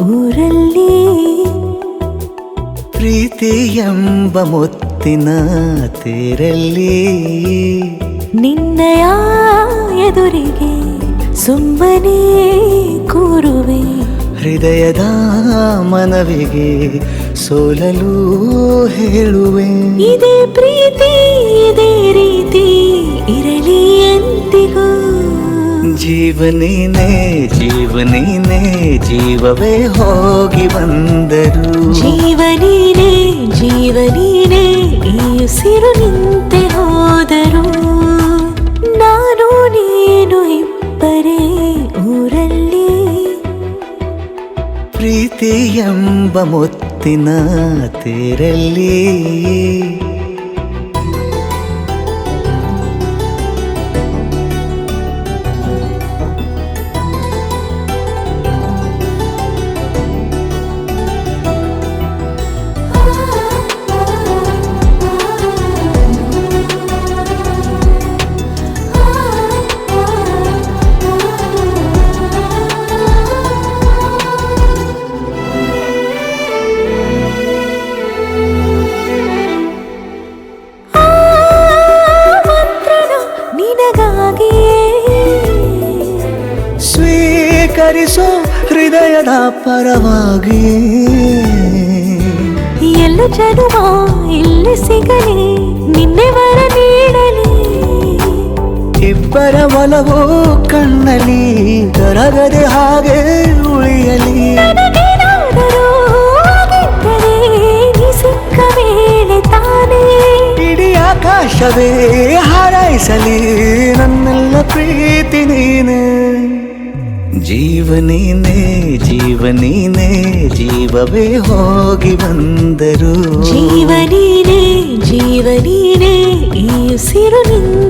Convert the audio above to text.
ಊರಲ್ಲಿ ಪ್ರೀತಿ ಎಂಬ ಮುತ್ತಿನ ತೇರಲ್ಲಿ ನಿನ್ನಯ ಎದುರಿಗೆ ಸುಮ್ಮನೆ ಕೂರುವೆ ಹೃದಯದ ಮನವಿಗೆ ಸೋಲಲು ಹೇಳುವೆ ಇದೇ ಪ್ರೀತಿ ಇದೇ ರೀತಿ ಇರಲಿ ಎಂದಿಗೂ ಜೀವನೇನೆ ಜೀವನೇನೆ ಜೀವವೇ ಹೋಗಿ ಬಂದರು ಜೀವನೀನೇ ಜೀವನೀನೇ ಈ ಉಸಿರು ನಿಂತೆ ಹೋದರು ನಾನು ನೀನು ಇಬ್ಬರೇ ಊರಲ್ಲಿ ಪ್ರೀತಿ ಎಂಬ ಮುತ್ತಿನ ತೇರಲ್ಲಿ ಸ್ವೀಕರಿಸೋ ಹೃದಯದ ಪರವಾಗಿ ಎಲ್ಲ ಜನುಮ ಇಲ್ಲಿ ಸಿಗಲಿ ನಿನ್ನೆ ವರ ನೀಡಲಿ ಇಬ್ಬರ ಒಲವು ಕಣ್ಣಲ್ಲಿ ಕರಗದೆ ಹಾಗೆ ಉಳಿಯಲಿ ನನಗೇನಾದರೂ ಆಗಿದ್ದರೆ ನೀ ಸಿಕ್ಕ ವೇಳೆ ತಾನೇ ಇಡೀ ಆಕಾಶವೇ ಹಾರೈಸಲಿ ನನ್ನೆಲ್ಲ ಪ್ರೀತಿ ನೀನೆ ಜೀವನೇನೆ ಜೀವನೇನೆ ಜೀವವೇ ಹೋಗಿ ಬಂದರು ಜೀವನೀನೇ ಜೀವನೀನೇ ಈ ಉಸಿರು ನಿನ್ನ